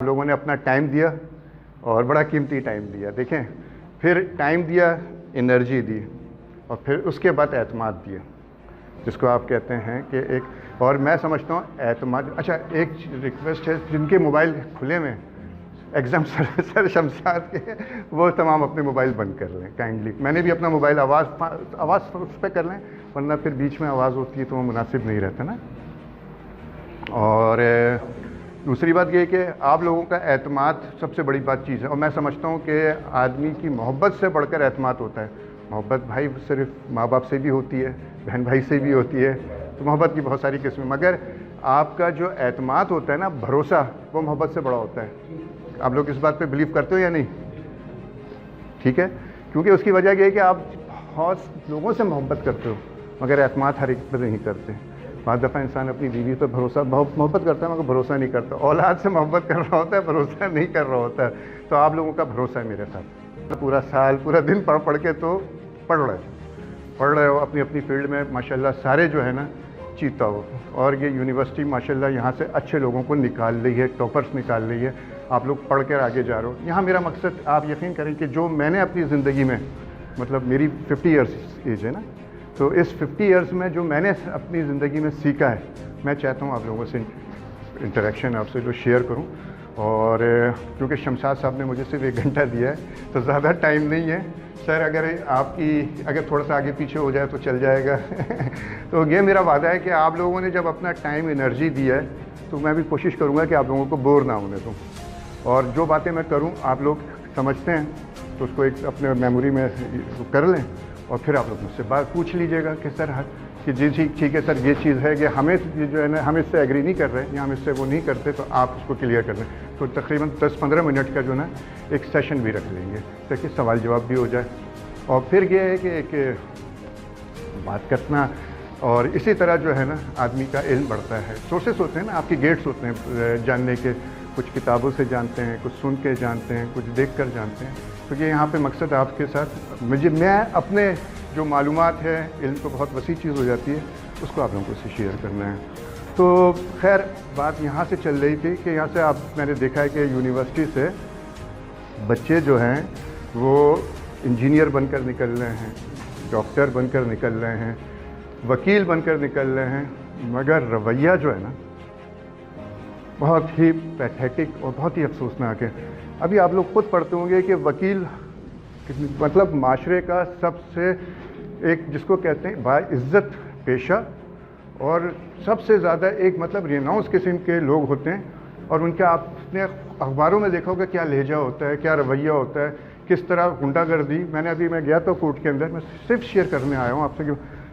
لوگوں نے اپنا ٹائم دیا اور بڑا قیمتی ٹائم دیا. دیکھیں پھر ٹائم دیا, انرجی دی, اور پھر اس کے بعد اعتماد دیا, جس کو آپ کہتے ہیں کہ ایک, اور میں سمجھتا ہوں اعتماد. اچھا ایک ریکویسٹ ہے, جن کے موبائل کھلے میں ایگزام سر شمشاد کے, وہ تمام اپنے موبائل بند کر لیں کائنڈلی. میں نے بھی اپنا موبائل آواز اس پہ کر لیں, ورنہ پھر بیچ میں آواز ہوتی ہے تو وہ مناسب نہیں رہتا نا. اور دوسری بات یہ کہ آپ لوگوں کا اعتماد سب سے بڑی بات چیز ہے, اور میں سمجھتا ہوں کہ آدمی کی محبت سے بڑھ کر اعتماد ہوتا ہے. محبت بھائی صرف ماں باپ سے بھی ہوتی ہے, بہن بھائی سے بھی ہوتی ہے, تو محبت کی بہت ساری قسمیں, مگر آپ کا جو اعتماد ہوتا ہے نا, بھروسہ, وہ محبت سے بڑا ہوتا ہے. آپ لوگ اس بات پہ بلیو کرتے ہو یا نہیں؟ ٹھیک ہے, کیونکہ اس کی وجہ یہ ہے کہ آپ بہت لوگوں سے محبت کرتے ہو, مگر اعتماد ہر ایک پہ نہیں کرتے. بعض دفعہ انسان اپنی بیوی پہ بہت محبت کرتا ہے مگر بھروسہ نہیں کرتا. اولاد سے محبت کر رہا ہوتا ہے, بھروسہ نہیں کر رہا ہوتا ہے. تو آپ لوگوں کا بھروسہ ہے میرے ساتھ. پورا سال پورا دن پڑھ کے تو پڑھ رہے ہو اپنی اپنی فیلڈ میں, ماشاءاللہ سارے جو ہے نا چیتا ہو. اور یہ یونیورسٹی ماشاءاللہ یہاں سے اچھے لوگوں کو نکال رہی ہے, ٹاپرس نکال رہی ہے. آپ لوگ پڑھ کر آگے جا رہے ہو. یہاں میرا مقصد, آپ یقین کریں کہ جو میں نے اپنی زندگی میں, مطلب میری 50 ایئرس ایج ہے نا, تو اس 50 ایئرس میں جو میں نے اپنی زندگی میں سیکھا ہے, میں چاہتا ہوں آپ لوگوں سے انٹریکشن آپ سے جو شیئر کروں. اور کیونکہ شمشاد صاحب نے مجھے صرف 1 گھنٹہ دیا ہے تو زیادہ ٹائم نہیں ہے سر. اگر تھوڑا سا آگے پیچھے ہو جائے تو چل جائے گا. تو یہ میرا وعدہ ہے کہ آپ لوگوں نے جب اپنا ٹائم انرجی دیا ہے تو میں بھی کوشش کروں گا کہ آپ لوگوں کو بور نہ ہونے دوں, اور جو باتیں میں کروں آپ لوگ سمجھتے ہیں تو اس کو ایک اپنے میموری میں کر لیں, اور پھر آپ لوگ مجھ سے بات پوچھ لیجیے گا کہ سر کہ جی ٹھیک ہے سر, یہ چیز ہے کہ ہمیں جو ہے نا ہم اس سے ایگری نہیں کر رہے یا ہم اس سے وہ نہیں کرتے, تو آپ اس کو کلیئر کر لیں. تو تقریباً 10-15 منٹ کا جو نا ایک سیشن بھی رکھ لیں گے تاکہ سوال جواب بھی ہو جائے. اور پھر یہ ہے کہ ایک بات کرنا, اور اسی طرح جو ہے نا آدمی کا علم بڑھتا ہے. سورسز ہوتے ہیں نا آپ کے, گیٹس ہوتے ہیں جاننے کے, کچھ کتابوں سے جانتے ہیں, کچھ سن کے جانتے ہیں, کچھ دیکھ کر جانتے ہیں. تو یہ یہاں پہ مقصد آپ کے ساتھ میں اپنے جو معلومات ہے, علم تو بہت وسیع چیز ہو جاتی ہے, اس کو آپ لوگوں کو سے شیئر کرنا ہے. تو خیر بات یہاں سے چل رہی تھی کہ یہاں سے میں نے دیکھا ہے کہ یونیورسٹی سے بچے جو ہیں وہ انجینئر بن کر نکل رہے ہیں, ڈاکٹر بن کر نکل رہے ہیں, وکیل بن کر نکل رہے ہیں, مگر رویہ جو ہے نا بہت ہی پیتھیٹک اور بہت ہی افسوسناک ہے. ابھی آپ لوگ خود پڑھتے ہوں گے کہ وکیل مطلب معاشرے کا سب سے ایک, جس کو کہتے ہیں باعزت پیشہ, اور سب سے زیادہ ایک مطلب ریناؤنس قسم کے لوگ ہوتے ہیں. اور ان کا آپ نے اخباروں میں دیکھا ہوگا کیا لہجہ ہوتا ہے, کیا رویہ ہوتا ہے, کس طرح غنڈہ گردی. میں گیا تو کورٹ کے اندر, میں صرف شیئر کرنے آیا ہوں آپ سے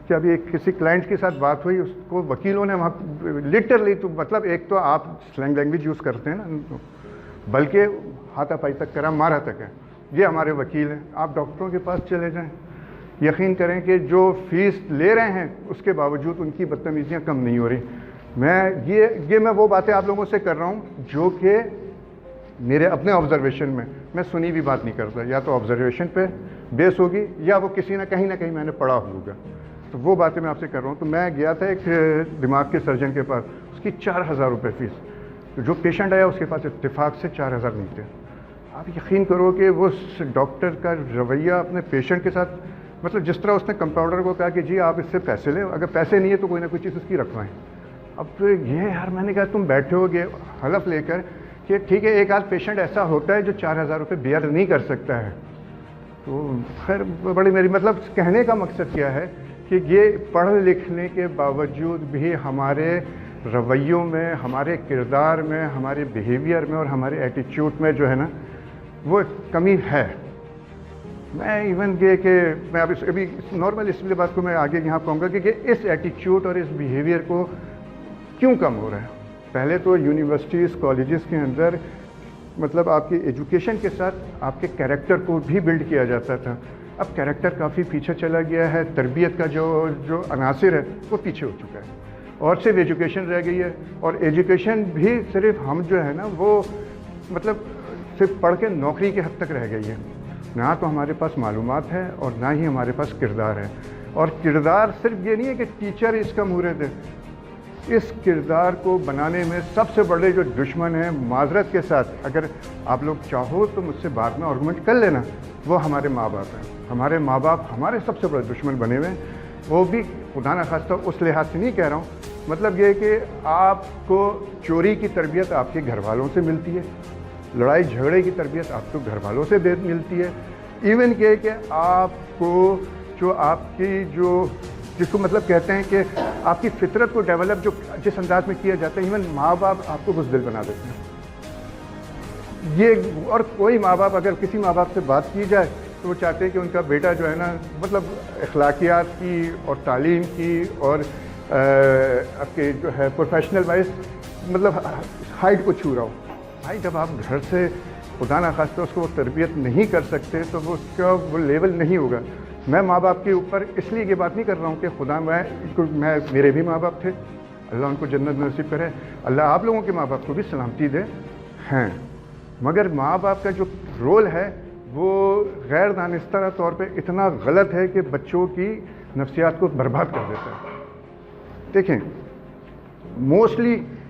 کہ ابھی کسی کلائنٹ کے ساتھ بات ہوئی, اس کو وکیلوں نے وہاں لٹرلی, تو مطلب ایک تو آپ سلینگ لینگویج یوز کرتے ہیں نا, بلکہ ہاتھا پائی تک کرا مارا تک ہے. یہ ہمارے وکیل ہیں. آپ ڈاکٹروں کے پاس چلے جائیں, یقین کریں کہ جو فیس لے رہے ہیں اس کے باوجود ان کی بدتمیزیاں کم نہیں ہو رہی. میں وہ باتیں آپ لوگوں سے کر رہا ہوں جو کہ میرے اپنے آبزرویشن میں سنی بھی بات نہیں کرتا, یا تو آبزرویشن پہ بیس ہوگی یا وہ کسی نہ کہیں میں نے پڑھا ہوگا. تو وہ باتیں میں آپ سے کر رہا ہوں. تو میں گیا تھا ایک دماغ کے سرجن کے پاس, اس کی 4,000 روپے فیس. تو جو پیشنٹ آیا اس کے پاس اتفاق سے 4,000 نہیں تھے. آپ یقین کرو کہ وہ ڈاکٹر کا رویہ اپنے پیشنٹ کے ساتھ, مطلب جس طرح اس نے کمپاؤنڈر کو کہا کہ جی آپ اس سے پیسے لیں, اگر پیسے نہیں ہے تو کوئی نہ کوئی چیز اس کی رکھوائیں. اب تو یہ یار میں نے کہا تم بیٹھے ہو گے حلف لے کر کہ ٹھیک ہے ایک آدھ پیشنٹ ایسا ہوتا ہے جو 4,000 روپے بیئر نہیں کر سکتا ہے. تو خیر بڑی میری مطلب کہنے کا مقصد کیا ہے کہ یہ پڑھ لکھنے کے باوجود بھی ہمارے رویوں میں, ہمارے کردار میں, ہمارے بیہیویئر میں اور ہمارے ایٹیچیوڈ میں جو ہے نا وہ کمی ہے. میں ایون یہ کہ میں ابھی نارمل اس لیے بات کو میں آگے یہاں کہوں گا کہ اس ایٹیچیوڈ اور اس بیہیویئر کو کیوں کم ہو رہا ہے. پہلے تو یونیورسٹیز کالجز کے اندر مطلب آپ کی ایجوکیشن کے ساتھ آپ کے کیریکٹر کو بھی بلڈ کیا جاتا تھا. اب کیریکٹر کافی پیچھے چلا گیا ہے, تربیت کا جو عناصر ہے وہ پیچھے ہو چکا ہے, اور صرف ایجوکیشن رہ گئی ہے. اور ایجوکیشن بھی صرف ہم جو ہے نا وہ مطلب صرف پڑھ کے نوکری کے حد تک رہ گئی ہے. نہ تو ہمارے پاس معلومات ہے اور نہ ہی ہمارے پاس کردار ہے. اور کردار صرف یہ نہیں ہے کہ ٹیچر اس کا مورد ہے, اس کردار کو بنانے میں سب سے بڑے جو دشمن ہیں، معذرت کے ساتھ اگر آپ لوگ چاہو تو مجھ سے بعد میں آرگومنٹ کر لینا، وہ ہمارے ماں باپ ہیں۔ ہمارے ماں باپ ہمارے سب سے بڑے دشمن بنے ہوئے ہیں۔ وہ بھی خدا نخواستہ اس لحاظ سے نہیں کہہ رہا ہوں، مطلب یہ کہ آپ کو چوری کی تربیت آپ کے گھر والوں سے ملتی ہے، لڑائی جھگڑے کی تربیت آپ کو گھر والوں سے ملتی ہے، ایون کہ آپ کو جو آپ کی جس کو مطلب کہتے ہیں کہ آپ کی فطرت کو ڈیولپ جو جس انداز میں کیا جاتا ہے، ایون ماں باپ آپ کو بزدل بنا دیتے ہیں یہ۔ اور کوئی ماں باپ اگر کسی ماں باپ سے بات کی جائے تو وہ چاہتے ہیں کہ ان کا بیٹا جو ہے نا مطلب اخلاقیات کی اور تعلیم کی اور آپ کے جو ہے پروفیشنل وائز مطلب ہائٹ کو چھو رہا ہو۔ بھائی جب آپ گھر سے خدا نخواستہ اس کو وہ تربیت نہیں کر سکتے تو وہ اس کا وہ لیول نہیں ہوگا۔ میں ماں باپ کے اوپر اس لیے یہ بات نہیں کر رہا ہوں کہ خدا میں میرے بھی ماں باپ تھے، اللہ ان کو جنت نصیب کرے، اللہ آپ لوگوں کے ماں باپ کو بھی سلامتی دے ہیں، مگر ماں باپ کا جو رول ہے وہ غیر دانستہ طور پہ اتنا غلط ہے کہ بچوں کی نفسیات کو برباد کر دیتا ہے۔ دیکھیں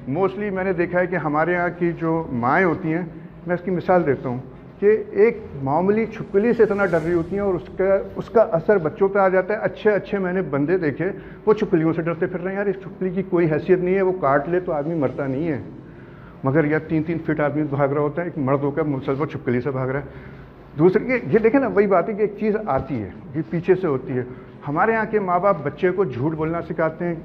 موسٹلی میں نے دیکھا ہے کہ ہمارے یہاں کی جو مائیں ہوتی ہیں، میں اس کی مثال دیتا ہوں کہ ایک معمولی چھپکلی سے اتنا ڈر رہی ہوتی ہیں اور اس کا اثر بچوں پہ آ جاتا ہے۔ اچھے میں نے بندے دیکھے وہ چھپکلیوں سے ڈرتے پھر رہے ہیں، یار اس چھپکلی کی کوئی حیثیت نہیں ہے، وہ کاٹ لے تو آدمی مرتا نہیں ہے، مگر یا 3 فٹ آدمی بھاگ رہا ہوتا ہے، ایک مرد ہو کر مسلسل چھپکلی سے بھاگ رہا ہے۔ دوسرے یہ دیکھیں نا، وہی بات ہے کہ ایک چیز آتی ہے یہ پیچھے سے ہوتی ہے۔ ہمارے یہاں کے ماں باپ بچے کو جھوٹ بولنا سکھاتے ہیں۔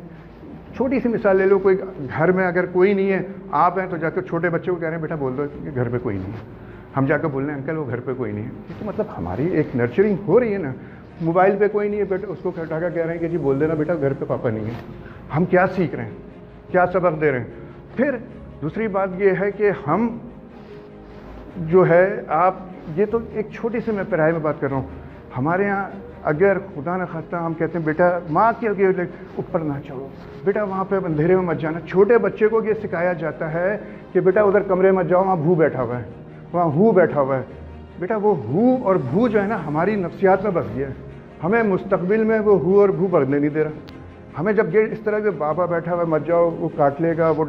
چھوٹی سی مثال لے لو، کوئی گھر میں اگر کوئی نہیں ہے، آپ ہیں تو جا کر چھوٹے بچے کو کہہ رہے ہیں بیٹا بول دو کہ گھر پہ کوئی نہیں ہے، ہم جا کر بول رہے ہیں انکل وہ گھر پہ کوئی نہیں ہے۔ یہ تو مطلب ہماری ایک نرچرنگ ہو رہی ہے نا۔ موبائل پہ کوئی نہیں ہے بیٹا، اس کو اٹھا کر کہہ رہے ہیں کہ جی بول دینا بیٹا گھر پہ پاپا نہیں ہے۔ ہم کیا سیکھ رہے ہیں، کیا سبق دے رہے ہیں؟ پھر دوسری بات یہ ہے کہ ہم جو ہے یہ تو ایک چھوٹی سی میں پرائے میں بات کر رہا ہوں، ہمارے ہاں اگر خدا نخواستہ ہم کہتے ہیں بیٹا ماں کے اوپر نہ چڑھو، بیٹا وہاں پہ اندھیرے میں مت جانا، چھوٹے بچے کو یہ سکھایا جاتا ہے کہ بیٹا ادھر کمرے مت جاؤ، وہاں بھو بیٹھا ہوا ہے، وہاں ہو بیٹھا ہوا ہے۔ بیٹا وہ ہو اور بھو جو ہے نا ہماری نفسیات میں بس گیا ہے، ہمیں مستقبل میں وہ ہو اور بھو بڑھنے نہیں دے رہا۔ ہمیں جب یہ اس طرح کے بابا بیٹھا ہوا ہے مت جاؤ وہ کاٹ لے گا، وہ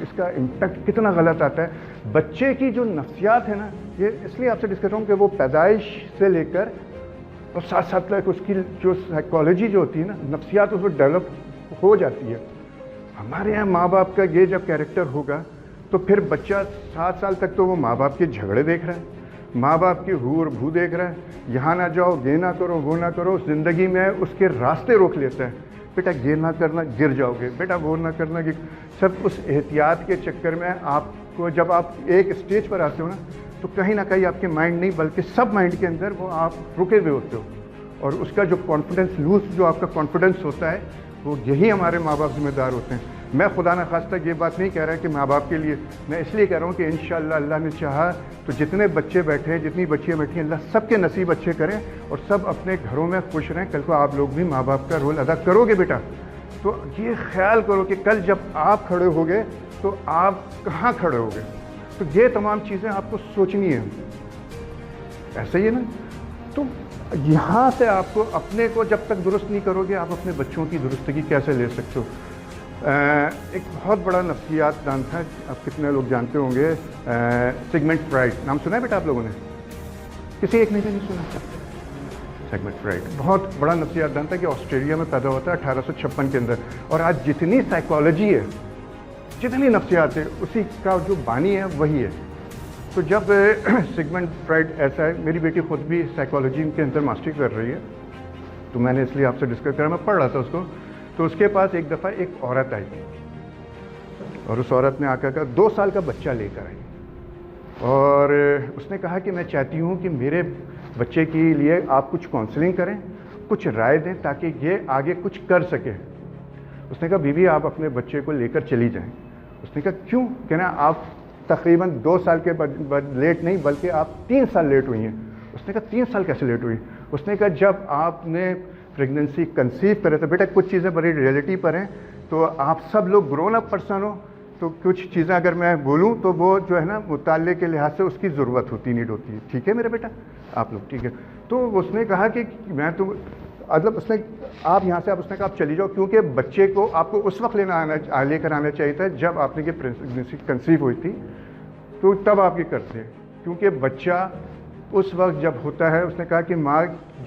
اس کا امپیکٹ کتنا غلط آتا ہے بچے کی جو نفسیات ہے نا۔ یہ اس لیے آپ سے ڈسکس کر رہا ہوں کہ وہ پیدائش سے لے کر اور ساتھ تک اس کی جو سائیکالوجی جو ہوتی ہے نا، نفسیات اس میں ڈیولپ ہو جاتی ہے۔ ہمارے یہاں ماں باپ کا یہ جب کیریکٹر ہوگا تو پھر بچہ 7 سال تک تو وہ ماں باپ کے جھگڑے دیکھ رہا ہے، ماں باپ کی ہو اور بھو دیکھ رہا ہے، یہاں نہ جاؤ، یہ نہ کرو، وہ نہ کرو، زندگی میں اس کے راستے روک لیتا ہے۔ بیٹا یہ نہ کرنا گر جاؤ گے، بیٹا وہ نہ کرنا سب اس احتیاط کے چکر میں آپ کو جب آپ ایک اسٹیج پر آتے ہو نا تو کہیں نہ کہیں آپ کے مائنڈ نہیں بلکہ سب مائنڈ کے اندر وہ آپ رکے ہوئے ہوتے ہو، اور اس کا جو کانفیڈنس لوز جو آپ کا کانفیڈنس ہوتا ہے وہ یہی ہمارے ماں باپ ذمہ دار ہوتے ہیں۔ میں خدا نخواستہ یہ بات نہیں کہہ رہا کہ ماں باپ کے لیے، میں اس لیے کہہ رہا ہوں کہ انشاءاللہ اللہ نے چاہا تو جتنے بچے بیٹھے ہیں، جتنی بچیاں بیٹھی ہیں، اللہ سب کے نصیب اچھے کریں اور سب اپنے گھروں میں خوش رہیں۔ کل کو آپ لوگ بھی ماں باپ کا رول ادا کرو گے بیٹا، تو یہ خیال کرو کہ کل جب آپ کھڑے ہوگے تو آپ کہاں کھڑے ہوگے، تو یہ تمام چیزیں آپ کو سوچنی ہیں۔ ایسا ہی ہے نا، تو یہاں سے آپ کو اپنے کو جب تک درست نہیں کرو گے، آپ اپنے بچوں کی درستگی کیسے لے سکتے ہو؟ ایک بہت بڑا نفسیات دان تھا، آپ کتنے لوگ جانتے ہوں گے، سگمنڈ فرائڈ، نام سنا ہے بیٹا آپ لوگوں نے؟ کسی ایک نے بھی نہیں سنا؟ سگمنڈ فرائڈ بہت بڑا نفسیات دان تھا کہ آسٹریلیا میں پیدا ہوتا ہے 1856 کے اندر، اور آج جتنی سائیکالوجی ہے، جتنی نفسیات ہے، اسی کا جو بانی ہے وہی ہے۔ تو جب سگمنڈ فرائڈ ایسا ہے، میری بیٹی خود بھی سائیکالوجی کے اندر ماسٹری کر رہی ہے، تو میں نے اس لیے آپ سے ڈسکس کرا، میں پڑھ رہا تھا اس کو، تو اس کے پاس ایک دفعہ ایک عورت آئی اور اس عورت نے آ کر 2 سال کا بچہ لے کر آئی، اور اس نے کہا کہ میں چاہتی ہوں کہ میرے بچے کے لیے آپ کچھ کاؤنسلنگ کریں، کچھ رائے دیں تاکہ یہ آگے کچھ کر سکے۔ اس نے کہا بیوی آپ اپنے بچے کو لے کر چلی جائیں۔ اس نے کہا کیوں؟ کہنا آپ تقریباً 2 سال کے لیٹ نہیں بلکہ آپ 3 سال لیٹ ہوئی ہیں۔ اس نے کہا 3 سال کیسے لیٹ ہوئی؟ اس نے کہا جب آپ نے پریگننسی کنسیو کرے تھے، بیٹا کچھ چیزیں بڑی ریئلٹی پر ہیں، تو آپ سب لوگ گرون اپ پرسن ہو، تو کچھ چیزیں اگر میں بولوں تو وہ جو ہے نا مطالعے کے لحاظ سے اس کی ضرورت ہوتی، نیڈ ہوتی ہے، ٹھیک ہے میرے بیٹا آپ لوگ ٹھیک ہے؟ تو اس نے کہا کہ میں تو مطلب اس نے آپ یہاں سے اس نے کہا آپ چلی جاؤ، کیونکہ بچے کو آپ کو اس وقت لے کر آنا چاہیے تھا جب آپ نے یہ پریگنینسی کنسیو ہوئی تھی، تو تب آپ یہ کرتے، کیونکہ بچہ اس وقت جب ہوتا ہے، اس نے کہا کہ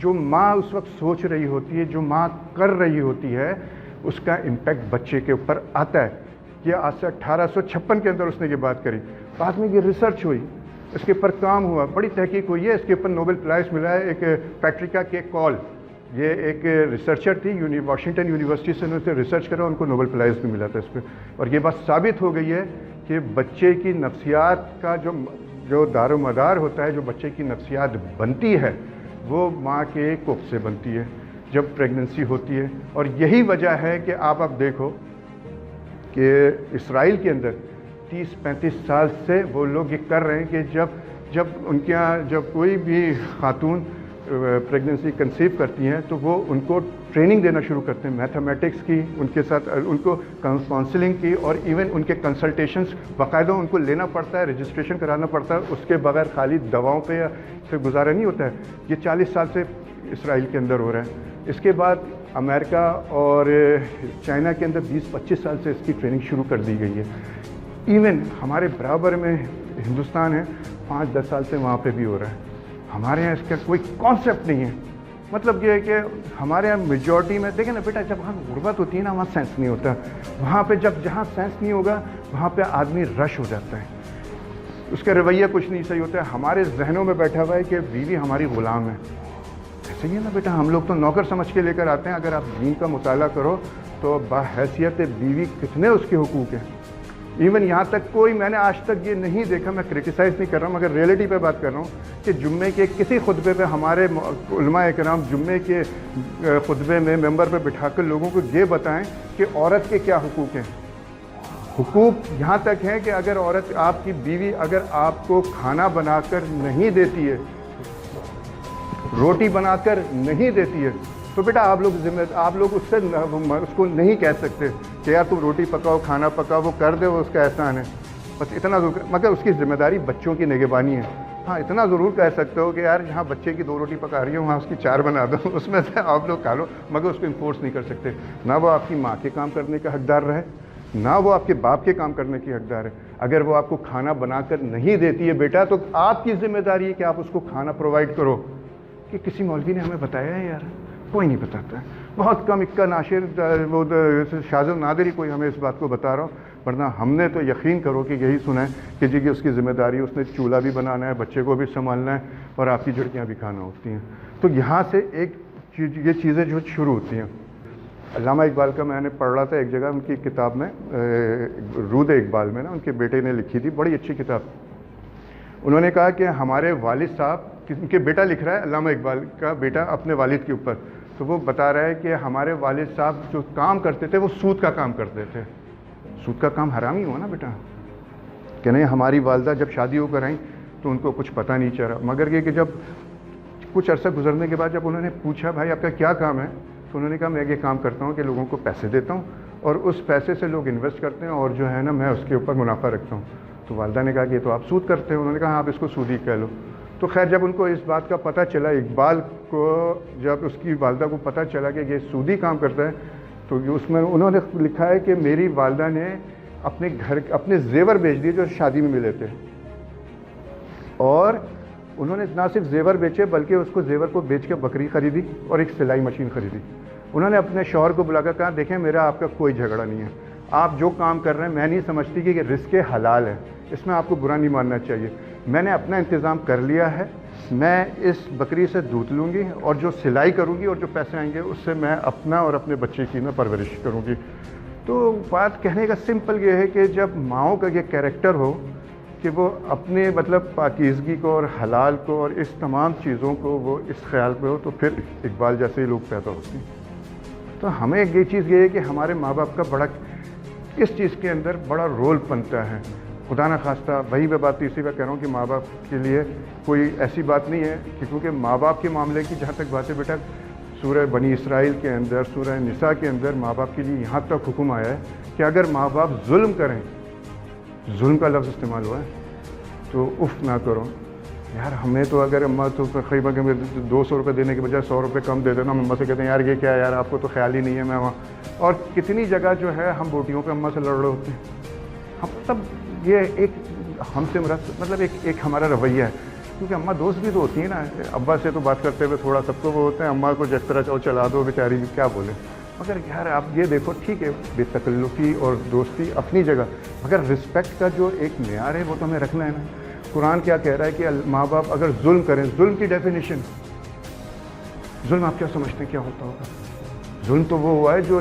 جو ماں اس وقت سوچ رہی ہوتی ہے، جو ماں کر رہی ہوتی ہے، اس کا امپیکٹ بچے کے اوپر آتا ہے۔ یہ آج سے 1856 کے اندر اس نے یہ بات کری۔ بعد میں یہ ریسرچ ہوئی، اس کے اوپر کام ہوا، بڑی تحقیق ہوئی ہے، اس کے اوپر نوبل پرائز ملا ہے۔ ایک پیٹریکا کے کال، یہ ایک ریسرچر تھی، واشنگٹن یونیورسٹی سے انہوں نے ریسرچ کرا، ان کو نوبل پرائز بھی ملا تھا اس پہ۔ اور یہ بات ثابت ہو گئی ہے کہ بچے کی نفسیات کا جو دار و مدار ہوتا ہے، جو بچے کی نفسیات بنتی ہے، وہ ماں کے کوکھ سے بنتی ہے جب پریگننسی ہوتی ہے۔ اور یہی وجہ ہے کہ آپ اب دیکھو کہ اسرائیل کے اندر 30-35 سال سے وہ لوگ یہ کر رہے ہیں کہ جب ان کے یہاں جب کوئی بھی خاتون پریگننسی کنسیو کرتی ہیں تو وہ ان کو ٹریننگ دینا شروع کرتے ہیں، میتھمیٹکس کی، ان کے ساتھ ان کو کاؤنسلنگ کی، اور ایون ان کے کنسلٹیشنز باقاعدہ ان کو لینا پڑتا ہے، رجسٹریشن کرانا پڑتا ہے، اس کے بغیر خالی دواؤں پہ سے گزارا نہیں ہوتا ہے۔ یہ 40 سال سے اسرائیل کے اندر ہو رہا ہے۔ اس کے بعد امریکہ اور چائنا کے اندر 20-25 سال سے اس کی ٹریننگ شروع کر دی گئی ہے۔ ایون ہمارے برابر میں ہندوستان ہے، 5-10 سال سے وہاں پہ بھی ہو رہا ہے۔ ہمارے یہاں اس کا کوئی کانسیپٹ نہیں ہے۔ مطلب یہ ہے کہ ہمارے یہاں میجورٹی میں دیکھیں نا بیٹا، جب وہاں غربت ہوتی ہے نا، وہاں سینس نہیں ہوتا، وہاں پہ جہاں سینس نہیں ہوگا وہاں پہ آدمی رش ہو جاتا ہے، اس کا رویہ کچھ نہیں صحیح ہوتا ہے۔ ہمارے ذہنوں میں بیٹھا ہوا ہے کہ بیوی ہماری غلام ہے۔ ایسے ہی ہے نا بیٹا، ہم لوگ تو نوکر سمجھ کے لے کر آتے ہیں۔ اگر آپ دین کا مطالعہ کرو تو بحیثیت بیوی کتنے اس کے حقوق ہیں۔ ایون یہاں تک میں نے آج تک یہ نہیں دیکھا، میں کرٹیسائز نہیں کر رہا ہوں مگر ریئلٹی پہ بات کر رہا ہوں، کہ جمعے کے کسی خطبے پہ ہمارے علماء کرام جمعے کے خطبے میں ممبر پہ بٹھا کر لوگوں کو یہ بتائیں کہ عورت کے کیا حقوق ہیں۔ حقوق یہاں تک ہیں کہ اگر عورت، آپ کی بیوی اگر آپ کو کھانا بنا کر نہیں دیتی ہے، روٹی بنا کر نہیں دیتی ہے، تو بیٹا آپ لوگ اس کو نہیں کہہ سکتے کہ یار تم روٹی پکاؤ، کھانا پکاؤ، وہ کر دے، وہ اس کا احسان ہے، بس اتنا ضرور۔ مگر اس کی ذمہ داری بچوں کی نگہبانی ہے۔ ہاں اتنا ضرور کہہ سکتے ہو کہ یار یہاں بچے کی 2 روٹی پکا رہی ہے، وہاں اس کی 4 بنا دو، اس میں سے آپ لوگ کھا لو، مگر اس کو انفورس نہیں کر سکتے۔ نہ وہ آپ کی ماں کے کام کرنے کا حقدار رہے، نہ وہ آپ کے باپ کے کام کرنے کی حقدار ہے۔ اگر وہ آپ کو کھانا بنا کر نہیں دیتی ہے بیٹا، تو آپ کی ذمہ داری ہے کہ آپ اس کو کھانا پرووائڈ کرو۔ کہ کسی مولوی نے ہمیں بتایا ہے؟ یار کوئی نہیں بتاتا ہے، بہت کم اکا ناشر، وہ شاذ النادر ہی کوئی ہمیں اس بات کو بتا رہا ہو، ورنہ ہم نے تو یقین کرو کہ یہی سنا ہے کہ جی کہ اس کی ذمہ داری، اس نے چولہا بھی بنانا ہے، بچے کو بھی سنبھالنا ہے، اور آپ کی جھڑکیاں بھی کھانا ہوتی ہیں۔ تو یہاں سے یہ چیزیں جو شروع ہوتی ہیں۔ علامہ اقبال کا میں نے پڑھ رہا تھا ایک جگہ ان کی کتاب میں، رود اقبال میں نا، ان کے بیٹے نے لکھی تھی، بڑی اچھی کتاب۔ انہوں نے کہا کہ ہمارے والد صاحب، ان کے بیٹا لکھ رہا ہے، علامہ اقبال کا بیٹا اپنے والد کے اوپر، تو وہ بتا رہا ہے کہ ہمارے والد صاحب جو کام کرتے تھے وہ سود کا کام کرتے تھے۔ سود کا کام حرام ہی ہوا نا بیٹا، کہ نہیں؟ ہماری والدہ جب شادی ہو کر آئیں تو ان کو کچھ پتہ نہیں چلا، مگر یہ کہ جب کچھ عرصہ گزرنے کے بعد جب انہوں نے پوچھا بھائی آپ کا کیا کام ہے، تو انہوں نے کہا میں یہ کام کرتا ہوں کہ لوگوں کو پیسے دیتا ہوں، اور اس پیسے سے لوگ انویسٹ کرتے ہیں، اور جو ہے نا میں اس کے اوپر منافع رکھتا ہوں۔ تو والدہ نے کہا کہ یہ تو آپ سود کرتے ہیں۔ انہوں نے کہا آپ اس کو سودی کہہ لو۔ تو خیر جب ان کو اس بات کا پتہ چلا، اقبال کو جب اس کی والدہ کو پتہ چلا کہ یہ سودی کام کرتا ہے، تو اس میں انہوں نے لکھا ہے کہ میری والدہ نے اپنے زیور بیچ دیے جو شادی میں ملے تھے، اور انہوں نے نہ صرف زیور بیچے بلکہ اس کو زیور کو بیچ کے بکری خریدی اور ایک سلائی مشین خریدی۔ انہوں نے اپنے شوہر کو بلا کر کہا دیکھیں میرا آپ کا کوئی جھگڑا نہیں ہے، آپ جو کام کر رہے ہیں میں نہیں سمجھتی کہ رزق حلال ہے، اس میں آپ کو برا نہیں ماننا چاہیے، میں نے اپنا انتظام کر لیا ہے، میں اس بکری سے دودھ لوں گی اور جو سلائی کروں گی اور جو پیسے آئیں گے اس سے میں اپنا اور اپنے بچے کی میں پرورش کروں گی۔ تو بات کہنے کا سمپل یہ ہے کہ جب ماؤں کا یہ کیریکٹر ہو کہ وہ اپنے مطلب پاکیزگی کو اور حلال کو اور اس تمام چیزوں کو وہ اس خیال پہ ہو، تو پھر اقبال جیسے ہی لوگ پیدا ہوتے ہیں۔ تو ہمیں یہ چیز یہ ہے کہ ہمارے ماں باپ کا بڑا اس چیز کے اندر بڑا رول بنتا ہے۔ خدا نہ خواستہ وہی میں بات اسی پہ کہہ رہا ہوں کہ ماں باپ کے لیے کوئی ایسی بات نہیں ہے کہ کیونکہ ماں باپ کے معاملے کی جہاں تک بات ہے بیٹا، سورہ بنی اسرائیل کے اندر، سورہ نساء کے اندر ماں باپ کے لیے یہاں تک حکم آیا ہے کہ اگر ماں باپ ظلم کریں، ظلم کا لفظ استعمال ہوا ہے، تو اف نہ کرو، یار ہمیں تو اگر اماں تو قریباً 200 روپے دینے کے بجائے 100 روپے کم دے دینا، ہم اماں سے کہتے ہیں یار یہ کیا ہے یار، آپ کو تو خیال ہی نہیں ہے میں وہاں. اور کتنی جگہ جو ہے ہم بوٹیوں پہ اماں سے لڑ رہے ہوتے ہیں. ہم تب یہ ایک ہم سے مطلب ایک ہمارا رویہ ہے، کیونکہ اماں دوست بھی تو ہوتی ہیں نا. ابا سے تو بات کرتے ہوئے تھوڑا سب کو وہ ہوتے ہیں، اماں کو جس طرح چاہو چلا دو بیچاری کیا بولے. مگر یار آپ یہ دیکھو ٹھیک ہے بے تکلفی اور دوستی اپنی جگہ، مگر رسپیکٹ کا جو ایک معیار ہے وہ تو ہمیں رکھنا ہے نا. قرآن کیا کہہ رہا ہے کہ ماں باپ اگر ظلم کریں، ظلم کی ڈیفینیشن، ظلم آپ کیا سمجھتے ہیں کیا ہوتا ہوگا؟ ظلم تو وہ ہوا ہے جو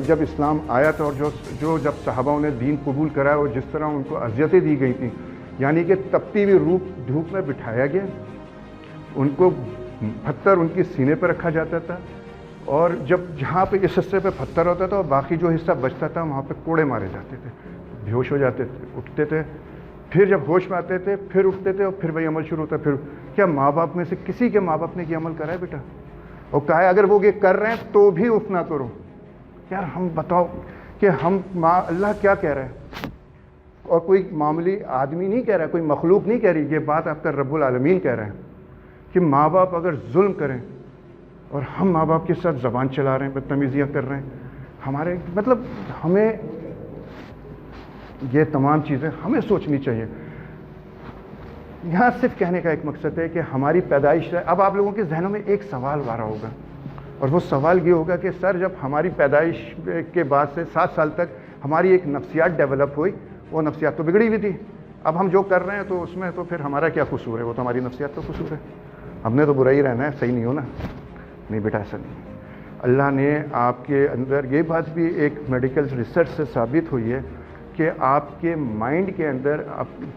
جب اسلام آیا تھا اور جو جب صحابہ نے دین قبول کرا اور جس طرح ان کو اذیتیں دی گئی تھیں، یعنی کہ تپتی ہوئی دھوپ میں بٹھایا گیا، ان کو پتھر ان کی سینے پہ رکھا جاتا تھا، اور جہاں پہ اس حصے پہ پتھر ہوتا تھا اور باقی جو حصہ بچتا تھا وہاں پہ کوڑے مارے جاتے تھے، بے ہوش ہو جاتے تھے، اٹھتے تھے، پھر جب ہوش میں آتے تھے پھر اٹھتے تھے اور پھر وہی عمل شروع ہوتا ہے. پھر کیا ماں باپ میں سے کسی کے ماں باپ نے یہ عمل کرا ہے بیٹا؟ اور کہا ہے اگر وہ یہ کر رہے ہیں تو بھی اف نہ کرو. یار ہم بتاؤ کہ اللہ کیا کہہ رہا ہے؟ اور کوئی معمولی آدمی نہیں کہہ رہا ہے، کوئی مخلوق نہیں کہہ رہی، یہ بات آپ کا رب العالمین کہہ رہے ہیں کہ ماں باپ اگر ظلم کریں اور ہم ماں باپ کے ساتھ زبان چلا رہے ہیں، بدتمیزیاں کر رہے ہیں، ہمارے مطلب ہمیں یہ تمام چیزیں ہمیں سوچنی چاہیے. یہاں صرف کہنے کا ایک مقصد ہے کہ ہماری پیدائش ہے. اب آپ لوگوں کے ذہنوں میں ایک سوال وارا ہوگا، اور وہ سوال یہ ہوگا کہ سر جب ہماری پیدائش کے بعد سے 7 سال تک ہماری ایک نفسیات ڈیولپ ہوئی، وہ نفسیات تو بگڑی ہوئی تھی، اب ہم جو کر رہے ہیں تو اس میں تو پھر ہمارا کیا قصور ہے؟ وہ تو ہماری نفسیات کا قصور ہے، ہم نے تو برا ہی رہنا ہے، صحیح نہیں ہونا. نہیں بیٹا ایسا نہیں. اللہ نے آپ کے اندر یہ بات بھی ایک میڈیکل ریسرچ سے ثابت ہوئی ہے کہ آپ کے مائنڈ کے اندر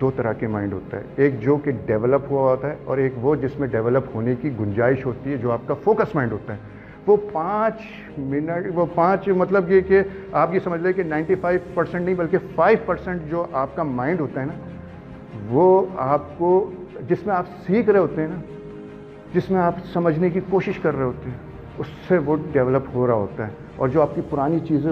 2 طرح کے مائنڈ ہوتا ہے، ایک جو کہ ڈیولپ ہوا ہوتا ہے اور ایک وہ جس میں ڈیولپ ہونے کی گنجائش ہوتی ہے، جو آپ کا فوکس مائنڈ ہوتا ہے. وہ 5 مطلب یہ کہ آپ یہ سمجھ لیں کہ 95% نہیں بلکہ 5% جو آپ کا مائنڈ ہوتا ہے نا، وہ آپ کو جس میں آپ سیکھ رہے ہوتے ہیں نا، جس میں آپ سمجھنے کی کوشش کر رہے ہوتے ہیں، اس سے وہ ڈیولپ ہو رہا ہوتا ہے. اور جو آپ کی پرانی چیزیں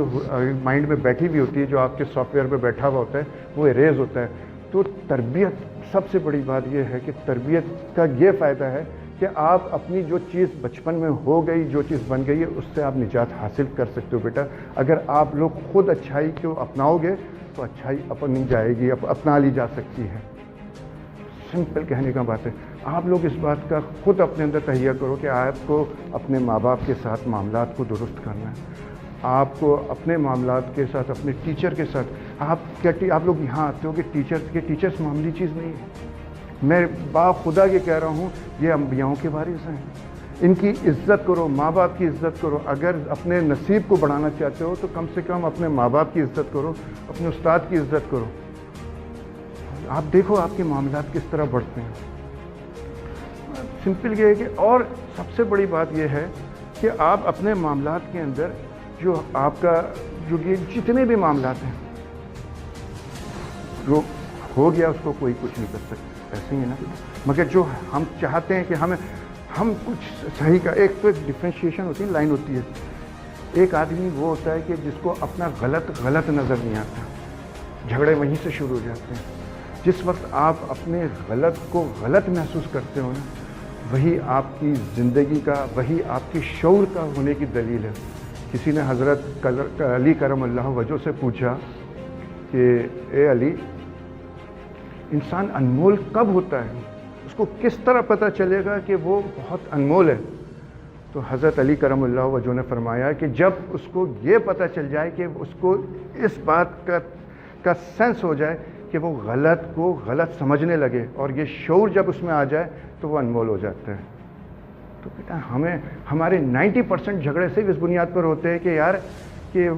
مائنڈ میں بیٹھی ہوئی ہوتی ہے، جو آپ کے سافٹ ویئر پہ بیٹھا ہوا ہوتا ہے، وہ اریز ہوتا ہے. تو تربیت، سب سے بڑی بات یہ ہے کہ تربیت کا یہ فائدہ ہے کہ آپ اپنی جو چیز بچپن میں ہو گئی، جو چیز بن گئی ہے، اس سے آپ نجات حاصل کر سکتے ہو بیٹا. اگر آپ لوگ خود اچھائی کو اپناؤ گے تو اچھائی اپنی جائے گی، اپنا لی جا سکتی ہے. سمپل کہنے کا بات ہے. آپ لوگ اس بات کا خود اپنے اندر تہیہ کرو کہ آپ کو اپنے ماں باپ کے ساتھ معاملات کو درست کرنا ہے. آپ کو اپنے معاملات کے ساتھ، اپنے ٹیچر کے ساتھ، آپ لوگ یہاں آتے ہو کہ ٹیچرس معمولی چیز نہیں ہے. میں خدا یہ کہہ رہا ہوں، یہ انبیاؤں کے وارث ہیں. ان کی عزت کرو، ماں باپ کی عزت کرو. اگر اپنے نصیب کو بڑھانا چاہتے ہو تو کم سے کم اپنے ماں باپ کی عزت کرو، اپنے استاد کی عزت کرو. آپ دیکھو آپ کے معاملات کس طرح بڑھتے ہیں. سمپل یہ ہے کہ، اور سب سے بڑی بات یہ ہے کہ آپ اپنے معاملات کے اندر جو آپ کا یہ جتنے بھی معاملات ہیں، جو ہو گیا اس کو کوئی کچھ نہیں کر سکتا، ایسے ہی ہے نا. مگر جو ہم چاہتے ہیں کہ ہم کچھ صحیح کا، ایک تو ڈفرینشیشن ہوتی ہے، لائن ہوتی ہے. ایک آدمی وہ ہوتا ہے کہ جس کو اپنا غلط نظر نہیں آتا، جھگڑے وہیں سے شروع ہو جاتے ہیں. جس وقت آپ اپنے غلط کو غلط محسوس کرتے ہو نا، وہی آپ کی زندگی کا، وہی آپ کی شعور کا ہونے کی دلیل ہے. کسی نے حضرت علی کرم اللہ وجہ سے پوچھا کہ اے علی، انسان انمول کب ہوتا ہے؟ اس کو کس طرح پتہ چلے گا کہ وہ بہت انمول ہے؟ تو حضرت علی کرم اللہ وجہ نے فرمایا کہ جب اس کو یہ پتہ چل جائے کہ اس کو اس بات کا سینس ہو جائے کہ وہ غلط کو غلط سمجھنے لگے، اور یہ شعور جب اس میں آ جائے تو وہ انمول ہو جاتا ہے. تو بیٹا ہمارے 90% جھگڑے صرف اس بنیاد پر ہوتے ہیں کہ یار کہ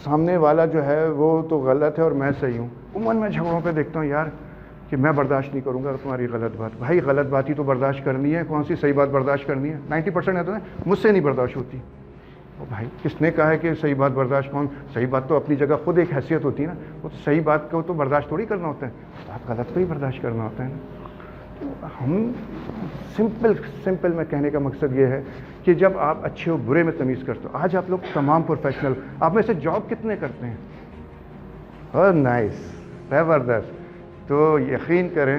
سامنے والا جو ہے وہ تو غلط ہے اور میں صحیح ہوں. عموماً میں جھگڑوں پہ دیکھتا ہوں یار کہ میں برداشت نہیں کروں گا تمہاری غلط بات. بھائی غلط بات ہی تو برداشت کرنی ہے، کون سی صحیح بات برداشت کرنی ہے؟ 90% ہے تو مجھ سے نہیں برداشت ہوتی. بھائی کس نے کہا ہے کہ صحیح بات برداشت صحیح بات تو اپنی جگہ خود ایک حیثیت ہوتی ہے نا. وہ تو صحیح بات کو تو برداشت تھوڑی کرنا ہوتا ہے، آپ غلط کو ہی برداشت کرنا ہوتا ہے نا. ہم سمپل میں کہنے کا مقصد یہ ہے کہ جب آپ اچھے و برے میں تمیز کرتے ہو. آج آپ لوگ تمام پروفیشنل، آپ میں سے جاب کتنے کرتے ہیں؟ نائس، زبردست. تو یقین کریں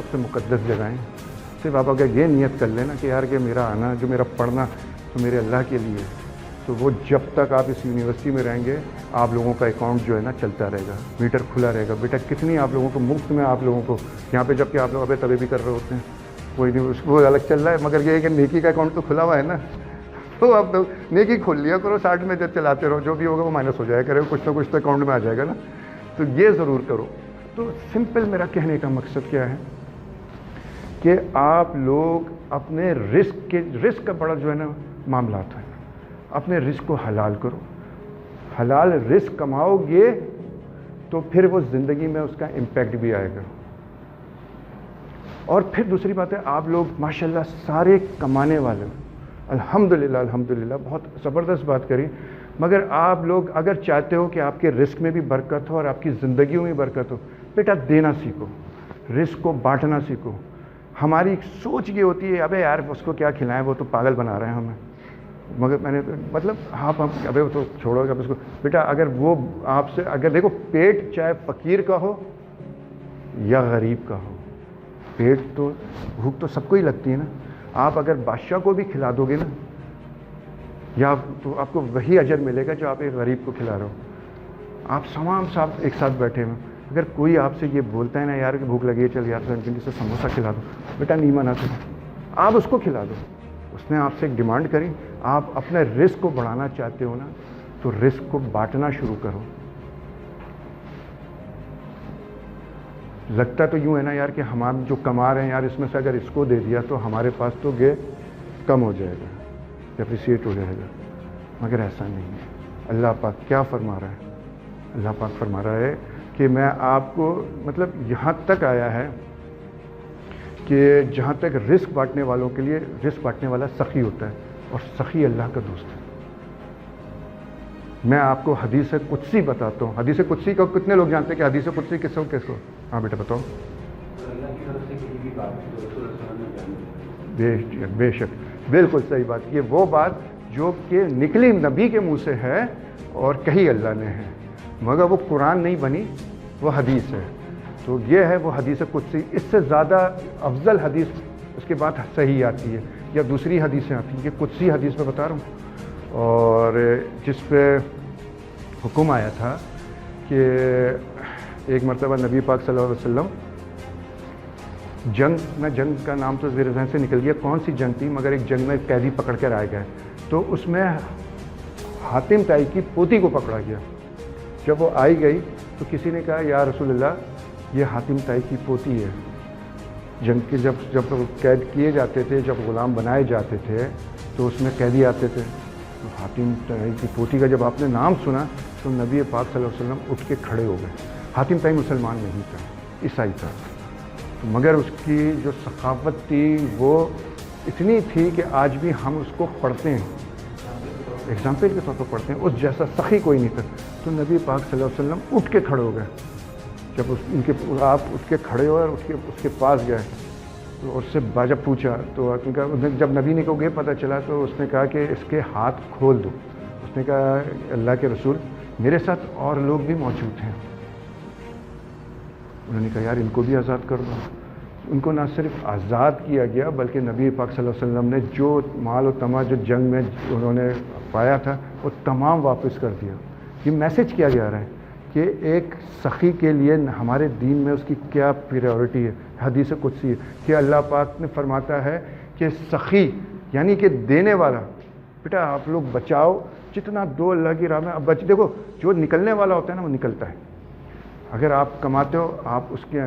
سب سے مقدس جگہیں. صرف آپ اگر یہ نیت کر لینا کہ یار کہ میرا آنا جو میرا پڑھنا تو میرے اللہ کے لیے، تو وہ جب تک آپ اس یونیورسٹی میں رہیں گے آپ لوگوں کا اکاؤنٹ جو ہے نا چلتا رہے گا، میٹر کھلا رہے گا. بیٹا کتنی آپ لوگوں کو مفت میں آپ لوگوں کو یہاں پہ، جب کہ آپ لوگ ابے تبے بھی کر رہے ہوتے ہیں، کوئی نہیں اس کو الگ چل رہا ہے، مگر یہ ہے کہ نیکی کا اکاؤنٹ تو کھلا ہوا ہے نا، تو آپ نیکی کھول لیا کرو، 60 میں جب چلاتے رہو، جو بھی ہوگا وہ مائنس ہو جائے کرے، کچھ نہ کچھ تو اکاؤنٹ میں آ جائے گا نا. تو یہ ضرور کرو. تو سمپل میرا کہنے کا مقصد کیا ہے کہ آپ لوگ اپنے رزق کا بڑا جو ہے نا معاملات ہیں، اپنے رزق کو حلال کرو. حلال رزق کماؤ گے تو پھر وہ زندگی میں اس کا امپیکٹ بھی آئے گا. اور پھر دوسری بات ہے، آپ لوگ ماشاءاللہ سارے کمانے والے، الحمدللہ بہت زبردست بات کری، مگر آپ لوگ اگر چاہتے ہو کہ آپ کے رزق میں بھی برکت ہو اور آپ کی زندگیوں میں برکت ہو، بیٹا دینا سیکھو، رزق کو بانٹنا سیکھو. ہماری سوچ یہ ہوتی ہے ابے یار اس کو کیا کھلائیں، وہ تو پاگل بنا رہے ہیں ہمیں، مگر میں نے مطلب آپ ابے وہ تو چھوڑو گا اس کو. بیٹا اگر وہ آپ سے اگر دیکھو، پیٹ چاہے فقیر کا ہو یا غریب کا ہو، پیٹ تو بھوک تو سب کو ہی لگتی ہے نا. آپ اگر بادشاہ کو بھی کھلا دو گے نا، یا تو آپ کو وہی اجر ملے گا جو آپ ایک غریب کو کھلا رہے ہو. آپ تمام صاحب ایک ساتھ بیٹھے ہوئے، اگر کوئی آپ سے یہ بولتا ہے نا یار کہ بھوک لگی ہے چل یار جلدی سے سموسہ کھلا دو، بیٹا نہیں مناتے، آپ اس کو کھلا دو. اس نے آپ سے ایک ڈیمانڈ کری، آپ اپنے رزق کو بڑھانا چاہتے ہو نا تو رزق کو بانٹنا شروع کرو. لگتا تو یوں ہے نا یار کہ ہم جو کما رہے ہیں یار اس میں سے اگر اس کو دے دیا تو ہمارے پاس تو کم ہو جائے گا، اپریشیٹ ہو جائے گا، مگر ایسا نہیں ہے. اللہ پاک کیا فرما رہا ہے؟ اللہ پاک فرما رہا ہے کہ میں آپ کو مطلب یہاں تک آیا ہے کہ جہاں تک رزق بانٹنے والوں کے لیے رزق بانٹنے والا سخی ہوتا ہے، اور سخی اللہ کا دوست ہے. میں آپ کو حدیث قدسی بتاتا ہوں. حدیث قدسی کو کتنے لوگ جانتے ہیں کہ حدیث قدسی کس کو؟ ہاں بیٹا بتاؤ. بے شک بالکل صحیح بات. یہ وہ بات جو کہ نکلی نبی کے منہ سے ہے اور کہی اللہ نے ہے، مگر وہ قرآن نہیں بنی، وہ حدیث ہے. تو یہ ہے وہ حدیث قدسی. اس سے زیادہ افضل حدیث اس کے بعد صحیح آتی ہے یا دوسری حدیثیں آتی ہیں. یہ قدسی حدیث میں بتا رہا ہوں، اور جس پہ حکم آیا تھا کہ ایک مرتبہ نبی پاک صلی اللہ علیہ وسلم جنگ کا نام تو میرے ذہن سے نکل گیا کون سی جنگ تھی، مگر ایک جنگ میں قیدی پکڑ کر آئے گئے، تو اس میں حاتم طائی کی پوتی کو پکڑا گیا. جب وہ آئی گئی تو کسی نے کہا یا رسول اللہ یہ حاتم طائی کی پوتی ہے. جنگ کے جب قید کیے جاتے تھے، جب غلام بنائے جاتے تھے تو اس میں قیدی آتے تھے. تو حاتم طائی کی پوتی کا جب آپ نے نام سنا تو نبی پاک صلی اللہ علیہ وسلم اٹھ کے کھڑے ہو گئے. حاتم طائی مسلمان نہیں تھا، عیسائی تھا، مگر اس کی جو ثقافت تھی وہ اتنی تھی کہ آج بھی ہم اس کو پڑھتے ہیں، ایگزامپل کے طور پر پڑھتے ہیں. اس جیسا سخی کوئی نہیں تھا. تو نبی پاک صلی اللہ علیہ وسلم اٹھ کے کھڑے ہو گئے. جب آپ اٹھ کے کھڑے ہوئے اور اس کے پاس گئے تو اس سے جب پوچھا تو جب نبی نے کو یہ پتہ چلا تو اس نے کہا کہ اس کے ہاتھ کھول دو. اس نے کہا اللہ کے رسول میرے ساتھ اور لوگ بھی موجود ہیں. انہوں نے کہا یار ان کو بھی آزاد کر دو. ان کو نہ صرف آزاد کیا گیا بلکہ نبی پاک صلی اللہ علیہ وسلم نے جو مال و تما جو جنگ میں انہوں نے پایا تھا وہ تمام واپس کر دیا. یہ میسج کیا جا رہا ہے کہ ایک سخی کے لیے ہمارے دین میں اس کی کیا پریورٹی ہے. حدیث قدسی ہے کہ اللہ پاک نے فرماتا ہے کہ سخی یعنی کہ دینے والا. بیٹا آپ لوگ بچاؤ جتنا دو اللہ کی راہ میں. اب دیکھو جو نکلنے والا ہوتا ہے نا وہ نکلتا ہے. اگر آپ کماتے ہو آپ اس کے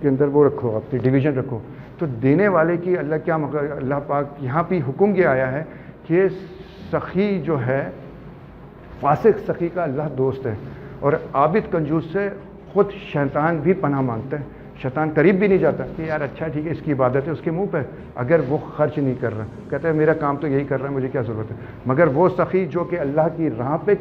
اندر وہ رکھو، اپنی ڈویژن رکھو. تو دینے والے کی اللہ کیا اللہ پاک یہاں پہ حکم یہ آیا ہے کہ سخی جو ہے فاسق سخی کا اللہ دوست ہے، اور عابد کنجوس سے خود شیطان بھی پناہ مانگتا ہے. شیطان قریب بھی نہیں جاتا کہ یار اچھا ٹھیک ہے اس کی عبادت ہے اس کے منہ پہ، اگر وہ خرچ نہیں کر رہا کہتا ہے میرا کام تو یہی کر رہا ہے مجھے کیا ضرورت ہے. مگر وہ سخی جو کہ اللہ کی راہ پہ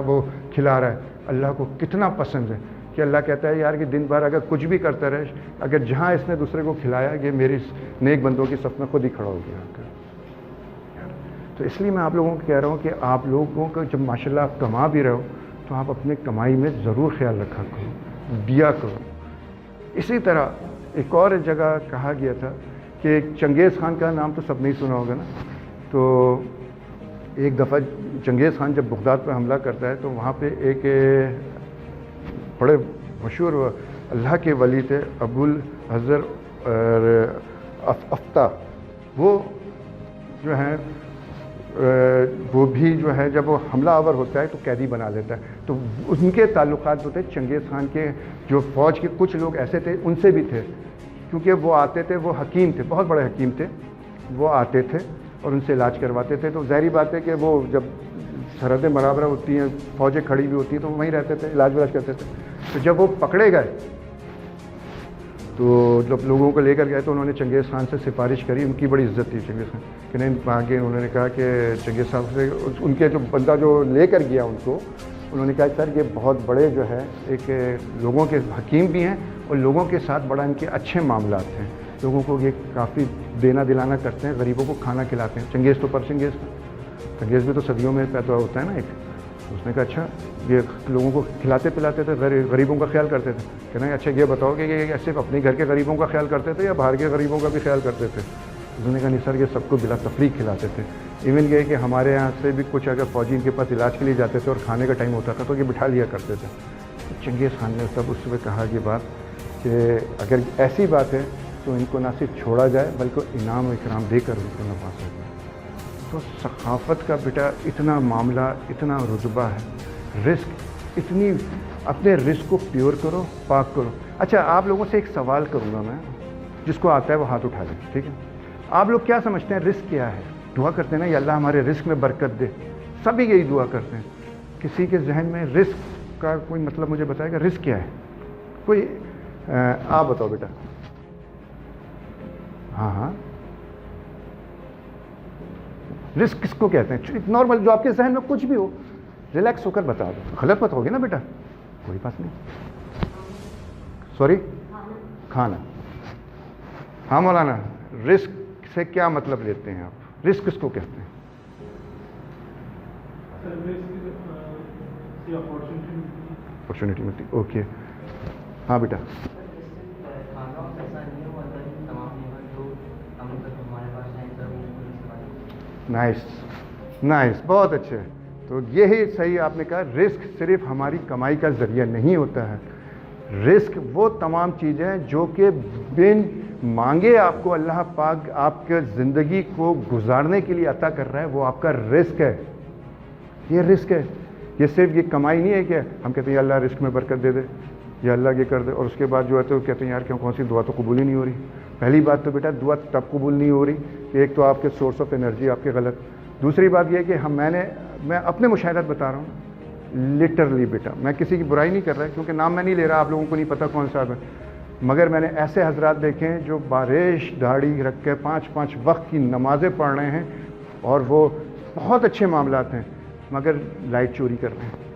وہ کھلا رہا ہے، اللہ کو کتنا پسند ہے کہ اللہ کہتا ہے یار کہ دن بھر اگر کچھ بھی کرتا رہے، اگر جہاں اس نے دوسرے کو کھلایا یہ میری نیک بندوں کی صف میں خود ہی کھڑا ہو گیا. تو اس لیے میں آپ لوگوں کو کہہ رہا ہوں کہ آپ لوگوں کو جب ماشاءاللہ آپ کما بھی رہے ہو تو آپ اپنے کمائی میں ضرور خیال رکھا کرو، دیا کرو. اسی طرح ایک اور جگہ کہا گیا تھا کہ چنگیز خان کا نام تو سب نے سنا ہوگا نا. تو ایک دفعہ چنگیز خان جب بغداد پر حملہ کرتا ہے تو وہاں پہ ایک بڑے مشہور اللہ کے ولی تھے ابو الحضر افتح. وہ جو ہیں وہ بھی جو ہے جب وہ حملہ آور ہوتا ہے تو قیدی بنا لیتا ہے. تو ان کے تعلقات ہوتے چنگیز خان کے جو فوج کے کچھ لوگ ایسے تھے ان سے بھی تھے، کیونکہ وہ آتے تھے، وہ حکیم تھے، بہت بڑے حکیم تھے. وہ آتے تھے اور ان سے علاج کرواتے تھے. تو ظاہری بات ہے کہ وہ جب سرحدیں برابر ہوتی ہیں، فوجیں کھڑی ہوئی ہوتی ہیں، تو وہیں رہتے تھے، علاج ولاج کرتے تھے. تو جب وہ پکڑے گئے تو جب لوگوں کو لے کر گئے تو انہوں نے چنگیز خان سے سفارش کری. ان کی بڑی عزت تھی چنگیز خان کہ نہیں. آگے انہوں نے کہا کہ چنگیز صاحب سے ان کے جو بندہ جو لے کر گیا ان کو، انہوں نے کہا سر یہ بہت بڑے جو ہے ایک لوگوں کے حکیم بھی ہیں اور لوگوں کے ساتھ بڑا ان کے اچھے معاملات ہیں. لوگوں کو یہ کافی دینا دلانا کرتے ہیں، غریبوں کو کھانا کھلاتے ہیں. چنگیز تو چنگیز بھی تو صدیوں میں پیدا ہوتا ہے نا ایک. اس نے کہا اچھا یہ لوگوں کو کھلاتے پلاتے تھے، غریبوں کا خیال کرتے تھے. کہنا ہے اچھا یہ بتاؤ کہ یہ صرف اپنے گھر کے غریبوں کا خیال کرتے تھے یا باہر کے غریبوں کا بھی خیال کرتے تھے؟ انہوں نے کہا نہیں سر یہ سب کو بلا تفریق کھلاتے تھے. ایون یہ کہ ہمارے یہاں سے بھی کچھ اگر فوجی ان کے پاس علاج کے لیے جاتے تھے اور کھانے کا ٹائم ہوتا تھا تو یہ بٹھا لیا کرتے تھے. چنگیز خان نے تب اس میں کہا یہ بات کہ اگر ایسی بات ہے تو ان کو نہ صرف چھوڑا جائے بلکہ انعام و اکرام دے کر ان کو نوازا جائے. تو ثقافت کا بیٹا اتنا معاملہ، اتنا رتبہ ہے. رزق اتنی، اپنے رزق کو پیور کرو، پاک کرو. اچھا آپ لوگوں سے ایک سوال کروں گا میں، جس کو آتا ہے وہ ہاتھ اٹھا لیں، ٹھیک ہے؟ آپ لوگ کیا سمجھتے ہیں رزق کیا ہے؟ دعا کرتے ہیں نا یا اللہ ہمارے رزق میں برکت دے، سبھی یہی دعا کرتے ہیں. کسی کے ذہن میں رزق کا کوئی مطلب مجھے بتائے گا رزق کیا ہے؟ کوئی آپ بتاؤ بیٹا. ہاں رزق کس کو کہتے ہیں؟ نارمل جو آپ کے ذہن میں کچھ بھی ہو، ریلیکس ہو کر بتا دو. غلط مت ہوگی نا بیٹا؟ کوئی بات نہیں. سوری، کھانا. ہاں مولانا، رزق سے کیا مطلب لیتے ہیں آپ؟ رزق کس کو کہتے ہیں؟ اپرچونٹی ملتی. اوکے ہاں بیٹا. نائس بہت اچھے. تو یہی صحیح آپ نے کہا. رزق صرف ہماری کمائی کا ذریعہ نہیں ہوتا ہے. رزق وہ تمام چیزیں جو کہ بن مانگے آپ کو اللہ پاک آپ کے زندگی کو گزارنے کے لیے عطا کر رہا ہے، وہ آپ کا رزق ہے. یہ رزق ہے. یہ صرف یہ کمائی نہیں ہے کہ ہم کہتے ہیں یا اللہ رزق میں برکت دے دے یا اللہ یہ کر دے، اور اس کے بعد جو ہے تو کہتے ہیں یار کیوں کون سی دعا تو قبول ہی نہیں ہو رہی. پہلی بات تو بیٹا دعا تب قبول نہیں ہو رہی کہ ایک تو آپ کے سورس آف انرجی آپ کے غلط. دوسری بات یہ ہے کہ میں اپنے مشاہدات بتا رہا ہوں لٹرلی بیٹا. میں کسی کی برائی نہیں کر رہا کیونکہ نام میں نہیں لے رہا، آپ لوگوں کو نہیں پتہ کون سا ہے، مگر میں نے ایسے حضرات دیکھے ہیں جو بارش داڑھی رکھ کے 5 وقت کی نمازیں پڑھ رہے ہیں اور وہ بہت اچھے معاملات ہیں، مگر لائٹ چوری کر رہے ہیں.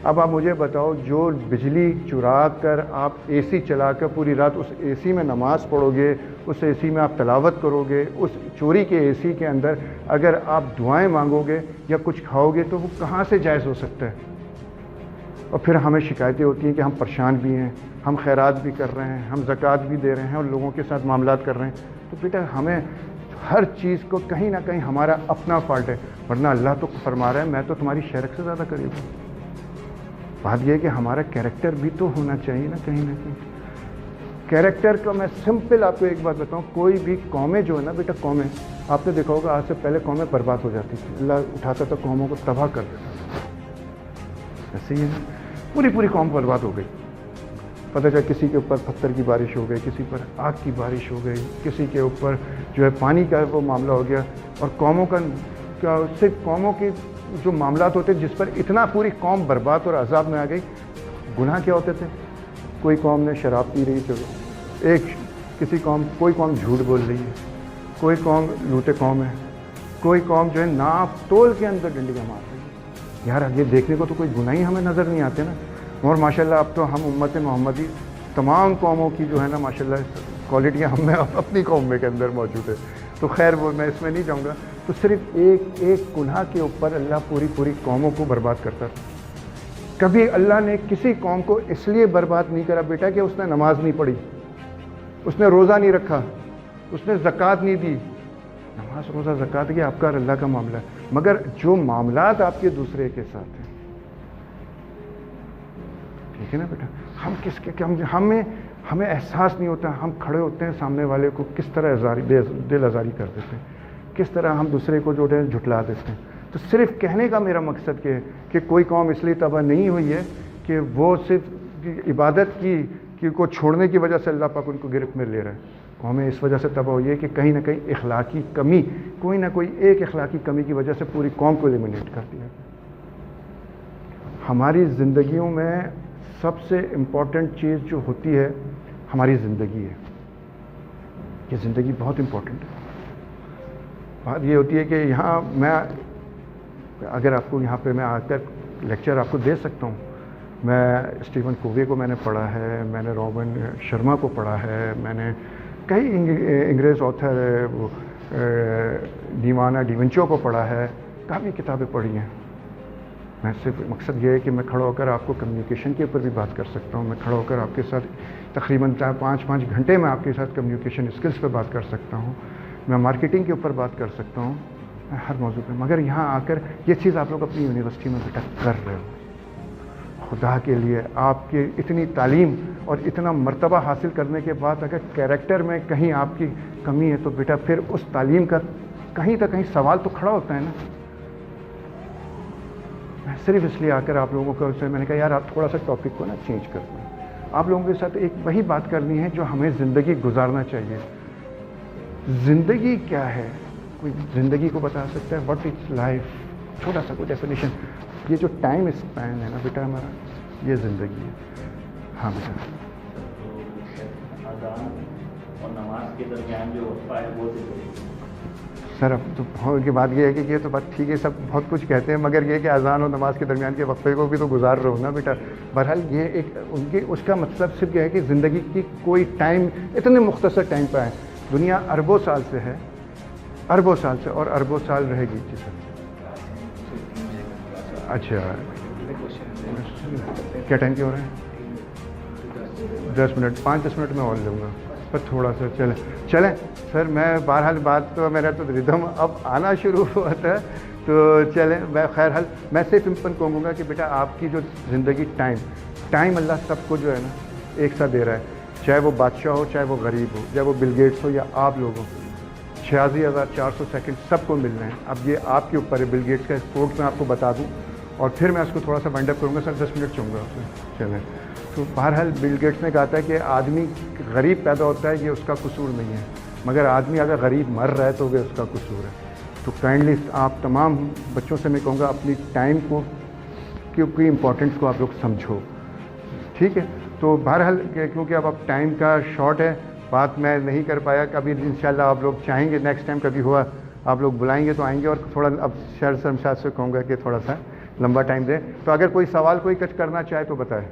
اب آپ مجھے بتاؤ جو بجلی چرا کر آپ اے سی چلا کر پوری رات اس اے سی میں نماز پڑھو گے، اس اے سی میں آپ تلاوت کرو گے، اس چوری کے اے سی کے اندر اگر آپ دعائیں مانگو گے یا کچھ کھاؤ گے تو وہ کہاں سے جائز ہو سکتا ہے؟ اور پھر ہمیں شکایتیں ہوتی ہیں کہ ہم پریشان بھی ہیں، ہم خیرات بھی کر رہے ہیں، ہم زکوٰۃ بھی دے رہے ہیں اور لوگوں کے ساتھ معاملات کر رہے ہیں. تو بیٹا ہمیں ہر چیز کو کہیں نہ کہیں ہمارا اپنا فالٹ ہے، ورنہ اللہ تو فرما رہا ہے میں تو تمہاری شرک سے زیادہ قریب ہوں. بات یہ ہے کہ ہمارا کیریکٹر بھی تو ہونا چاہیے نا کہیں نہ کہیں. کیریکٹر کا میں سمپل آپ کو ایک بات بتاؤں، کوئی بھی قومیں جو ہے نا بیٹا، قومیں آپ نے دیکھا ہوگا آج سے پہلے قومیں برباد ہو جاتی تھی، اللہ اٹھاتا تھا قوموں کو تباہ کر دیتا. ایسے ہی ہے نا، پوری قوم برباد ہو گئی. پتہ چلا کسی کے اوپر پتھر کی بارش ہو گئی، کسی پر آگ کی بارش ہو گئی، کسی کے اوپر جو ہے پانی کا وہ معاملہ ہو گیا. اور قوموں کا کیا صرف قوموں کے جو معاملات ہوتے جس پر اتنا پوری قوم برباد اور عذاب میں آ گئی. گناہ کیا ہوتے تھے؟ کوئی قوم نے شراب پی رہی، چلو کوئی قوم جھوٹ بول رہی ہے، کوئی قوم لوٹے قوم ہے، کوئی قوم جو ہے ناپ تول کے اندر ڈنڈیاں مار رہی ہے. یار یہ دیکھنے کو تو کوئی گناہ ہی ہمیں نظر نہیں آتے نا. اور ماشاءاللہ اب تو ہم امت محمدی تمام قوموں کی جو ہے نا ماشاءاللہ کوالٹیاں ہم میں اپنی قوم میں کے اندر موجود ہے. تو خیر وہ میں اس میں نہیں جاؤں گا. تو صرف ایک گناہ کے اوپر اللہ پوری قوموں کو برباد کرتا تھا. کبھی اللہ نے کسی قوم کو اس لیے برباد نہیں کرا بیٹا کہ اس نے نماز نہیں پڑھی. اس نے روزہ نہیں رکھا, اس نے زکوٰۃ نہیں دی. نماز روزہ زکوٰۃ یہ آپ کا اور اللہ کا معاملہ ہے, مگر جو معاملات آپ کے دوسرے کے ساتھ ہیں, ٹھیک ہے نا بیٹا, ہم کس کے ہمیں احساس نہیں ہوتا, ہم کھڑے ہوتے ہیں سامنے والے کو کس طرح دل آزاری کر دیتے ہیں, کس طرح ہم دوسرے کو جو ہے جھٹلا دیتے ہیں. تو صرف کہنے کا میرا مقصد یہ ہے کہ کوئی قوم اس لیے تباہ نہیں ہوئی ہے کہ وہ صرف عبادت کی کو چھوڑنے کی وجہ سے اللہ پاک ان کو گرفت میں لے رہا ہے. قومیں اس وجہ سے تباہ ہوئی ہے کہ کہیں نہ کہیں اخلاقی کمی, کوئی نہ کوئی ایک اخلاقی کمی کی وجہ سے پوری قوم کو ایلیمنیٹ کر دیا. ہماری زندگیوں میں سب سے امپورٹنٹ چیز جو ہوتی ہے ہماری زندگی ہے. یہ زندگی بہت امپورٹنٹ ہے. بات یہ ہوتی ہے کہ یہاں میں اگر آپ کو یہاں پہ میں آ کر لیکچر آپ کو دے سکتا ہوں, میں اسٹیون کووے کو میں نے پڑھا ہے, میں نے رابن شرما کو پڑھا ہے, میں نے کئی انگریز آتھر ڈیوانا ڈیونچو کو پڑھا ہے, کافی کتابیں پڑھی ہیں. میں صرف مقصد یہ ہے کہ میں کھڑا ہو کر آپ کو کمیونیکیشن کے اوپر بھی بات کر سکتا ہوں, میں کھڑا ہو کر آپ کے ساتھ تقریباً 5 گھنٹے میں آپ کے ساتھ کمیونیکیشن اسکلس پہ بات کر سکتا ہوں, میں مارکیٹنگ کے اوپر بات کر سکتا ہوں, ہر موضوع پہ. مگر یہاں آ کر یہ چیز آپ لوگ اپنی یونیورسٹی میں بیٹا کر رہے ہو. خدا کے لیے آپ کی اتنی تعلیم اور اتنا مرتبہ حاصل کرنے کے بعد اگر کیریکٹر میں کہیں آپ کی کمی ہے تو بیٹا پھر اس تعلیم کا کہیں نہ کہیں سوال تو کھڑا ہوتا ہے نا. میں صرف اس لیے آ کر آپ لوگوں کو میں نے کہا یار آپ تھوڑا سا ٹاپک کو نا چینج کر دیں, آپ لوگوں کے ساتھ ایک وہی بات کرنی ہے جو ہمیں زندگی گزارنا چاہیے. زندگی کیا ہے, کوئی زندگی کو بتا سکتا ہے؟ واٹ از لائف, چھوٹا سا کوئی ڈیفینیشن. یہ جو ٹائم اسپین ہے نا بیٹا ہمارا, یہ زندگی ہے. ہاں بیٹا, اذان اور نماز کے درمیان جو وقفہ ہے وہ سر اب تو کی بات یہ ہے کہ یہ تو بات ٹھیک ہے, سب بہت کچھ کہتے ہیں, مگر یہ کہ اذان اور نماز کے درمیان کے وقفے کو بھی تو گزار رہے ہو نا بیٹا. بہرحال یہ ایک ان کی اس کا مطلب صرف یہ ہے کہ زندگی کی کوئی ٹائم اتنے مختصر ٹائم پہ ہے. دنیا اربوں سال سے ہے, اربوں سال سے, اور اربوں سال رہے گی. جی سر. اچھا کیا ٹائم کیا ہو رہا ہے؟ 10 منٹ, 5-10 منٹ میں اور لوں گا, پر تھوڑا سا چلیں سر. میں بہرحال بات تو میرا تو ردھم اب آنا شروع ہوا تھا, تو چلیں میں خیر حال میں صرف سمپل کہوں گا کہ بیٹا آپ کی جو زندگی ٹائم اللہ سب کو جو ہے نا ایک ساتھ دے رہا ہے, چاہے وہ بادشاہ ہو, چاہے وہ غریب ہو, چاہے وہ بل گیٹس ہو یا آپ لوگ ہو. 86,400 سیکنڈ سب کو مل رہے ہیں. اب یہ آپ کے اوپر ہے. بل گیٹس کا اسپورٹ میں آپ کو بتا دوں اور پھر میں اس کو تھوڑا سا وائنڈ اپ کروں گا. سر 10 منٹ چاہوں گا اسے. چلیں, تو بہرحال بل گیٹس نے کہا تھا کہ آدمی غریب پیدا ہوتا ہے یہ اس کا قصور نہیں ہے, مگر آدمی اگر غریب مر رہا ہے تو وہ اس کا قصور ہے. تو کائنڈلی آپ تمام بچوں سے میں کہوں گا اپنی ٹائم کو کی امپورٹنس کو آپ لوگ سمجھو, ٹھیک ہے. تو بہرحال کیونکہ اب ٹائم کا شارٹ ہے, بات میں نہیں کر پایا. کبھی انشاءاللہ آپ لوگ چاہیں گے نیکسٹ ٹائم کبھی ہوا آپ لوگ بلائیں گے تو آئیں گے, اور تھوڑا اب شہر شرمشاد سے کہوں گا کہ تھوڑا سا لمبا ٹائم دیں. تو اگر کوئی سوال کوئی کچھ کرنا چاہے تو بتائے.